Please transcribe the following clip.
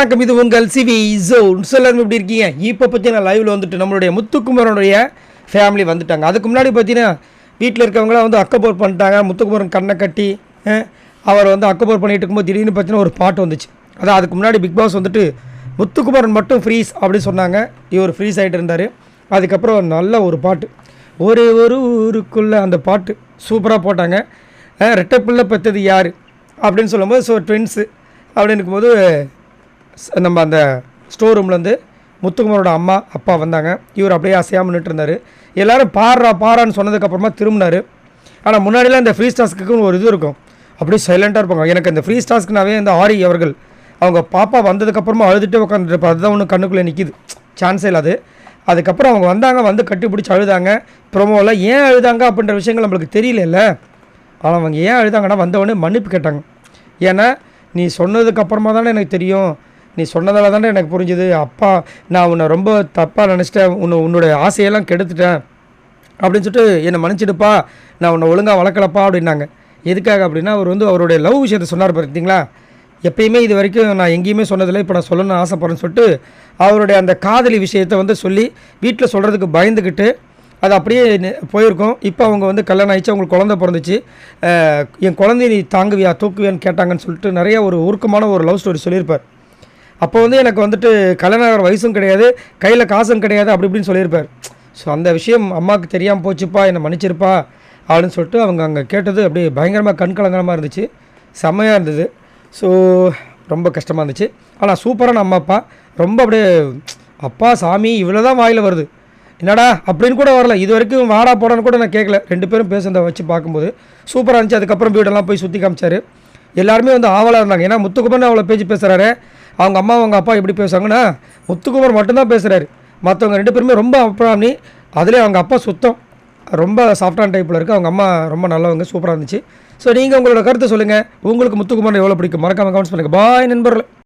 வணக்கம், இது உங்கள் சிவி ஜோன். எல்லாரும் எப்படி இருக்கீங்க? இப்போ பார்த்தீங்கன்னா லைவில் வந்துட்டு நம்மளுடைய முத்துக்குமரனுடைய ஃபேமிலி வந்துட்டாங்க. அதுக்கு முன்னாடி பார்த்தீங்கன்னா வீட்டில் இருக்கவங்களாம் வந்து அக்கப்போர் பண்ணிட்டாங்க. முத்துக்குமரன் கண்ணை கட்டி அவர் வந்து அக்கப்போர் பண்ணிட்டு இருக்கும்போது திடீர்னு பார்த்தீங்கன்னா ஒரு பாட்டு வந்துச்சு. அதான் அதுக்கு முன்னாடி பிக் பாஸ் வந்துட்டு முத்துக்குமரன் மட்டும் ஃப்ரீஸ் அப்படின்னு சொன்னாங்க. இவர் ஃப்ரீஸ் ஆகிட்டு இருந்தார். அதுக்கப்புறம் நல்ல ஒரு பாட்டு, ஒரே ஒரு ஊருக்குள்ளே, அந்த பாட்டு சூப்பராக போட்டாங்க. ரெட்டை பிள்ளை பெற்றது யார் அப்படின்னு சொல்லும்போது ஸோ ட்வின்ஸு அப்படின்னு இருக்கும்போது நம்ம அந்த ஸ்டோர் ரூம்லேருந்து முத்துக்குமரோட அம்மா அப்பா வந்தாங்க. இவர் அப்படியே அசையாமல் நின்று இருந்தார். எல்லோரும் பாரான்னு சொன்னதுக்கப்புறமா திரும்பினார். ஆனால் முன்னாடிலாம் இந்த ஃப்ரீ டாஸ்க்குன்னு ஒரு இது இருக்கும், அப்படியே சைலண்ட்டாக இருப்பாங்க. எனக்கு இந்த ஃப்ரீ டாஸ்க்குனாவே இந்த ஆரி அவர்கள் அவங்க பாப்பா வந்ததுக்கப்புறமா அழுதுகிட்டே உட்காந்துருப்பா. அதுதான் ஒன்று கண்ணுக்குள்ளே நிற்கிது, சான்ஸே இல்லாது. அதுக்கப்புறம் அவங்க வந்தாங்க, வந்து கட்டி பிடிச்சி அழுதாங்க. ப்ரொமோவில் ஏன் அழுதாங்க அப்படின்ற விஷயங்கள் நம்மளுக்கு தெரியல. ஆனால் அவங்க ஏன் அழுதாங்கன்னா வந்தவொடனே மன்னிப்பு கேட்டாங்க. ஏன்னா நீ சொன்னதுக்கப்புறமா தானே எனக்கு தெரியும், நீ சொன்னதால தானே எனக்கு புரிஞ்சுது. அப்பா நான் உன்னை ரொம்ப தப்பாக நினச்சிட்டேன், உன்னோடைய ஆசையெல்லாம் கெடுத்துட்டேன் அப்படின்னு சொல்லிட்டு என்னை மன்னிச்சிடுப்பா, நான் உன்னை ஒழுங்காக வளர்க்கலப்பா அப்படின்னாங்க. எதுக்காக அப்படின்னா அவர் வந்து அவருடைய லவ் விஷயத்தை சொன்னார் பார்த்தீங்களா. எப்பயுமே இது வரைக்கும் நான் எங்கேயுமே சொன்னதில்லை, இப்போ நான் சொல்லணும்னு ஆசைப்பட்றேன்னு சொல்லிட்டு அவருடைய அந்த காதலி விஷயத்தை வந்து சொல்லி வீட்டில் சொல்கிறதுக்கு பயந்துக்கிட்டு அது அப்படியே போயிருக்கோம். இப்போ அவங்க வந்து கல்யாணம் ஆகிடுச்சு, அவங்களுக்கு குழந்தை பிறந்துச்சு. என் குழந்தைய நீ தாங்குவியா தூக்குவியான்னு கேட்டாங்கன்னு சொல்லிட்டு நிறைய ஒரு உருக்கமான ஒரு லவ் ஸ்டோரி சொல்லியிருப்பார். அப்போ வந்து எனக்கு வந்துட்டு கல்யாணம் ஆகிற வயசும் கிடையாது, கையில் காசும் கிடையாது, அப்படி இப்படின்னு சொல்லியிருப்பார். ஸோ அந்த விஷயம் அம்மாவுக்கு தெரியாமல் போச்சுப்பா, என்னை மன்னிச்சிருப்பா அப்படின்னு சொல்லிட்டு அவங்க அங்கே கேட்டது அப்படியே பயங்கரமாக கண்கலங்கரமாக இருந்துச்சு, செம்மையாக இருந்தது. ஸோ ரொம்ப கஷ்டமாக இருந்துச்சு. ஆனால் சூப்பரான அம்மா அப்பா, ரொம்ப அப்படியே அப்பா சாமி இவ்வளோ தான் வாயில் வருது, என்னடா அப்படின்னு கூட வரல. இது வரைக்கும் வாடா போடான்னு கூட நான் கேட்கல. ரெண்டு பேரும் பேசுறத வச்சு பார்க்கும்போது சூப்பராக இருந்துச்சு. அதுக்கப்புறம் வீடெல்லாம் போய் சுற்றி காமிச்சார். எல்லாருமே வந்து ஆவலாக இருந்தாங்க. ஏன்னா முத்துக்குமரன் அவ்வளோ பேச்சு பேசுகிறாரு, அவங்க அம்மா அவங்க அப்பா எப்படி பேசுவாங்கன்னா முத்துக்குமர் மட்டும்தான் பேசுகிறாரு. மற்றவங்க ரெண்டு பேருமே ரொம்ப அப்புறாமி. அதுலேயே அவங்க அப்பா சுத்தம் ரொம்ப சாஃப்டான டைப்பில் இருக்குது, அவங்க அம்மா ரொம்ப நல்லவங்க. சூப்பராக இருந்துச்சு. ஸோ நீங்கள் உங்களோட கருத்தை சொல்லுங்கள், உங்களுக்கு முத்துக்குமரன் எவ்வளோ பிடிக்கும் மறக்காமல் கமெண்ட்ஸ் பண்ணுங்கள். பாய் நண்பர்களே.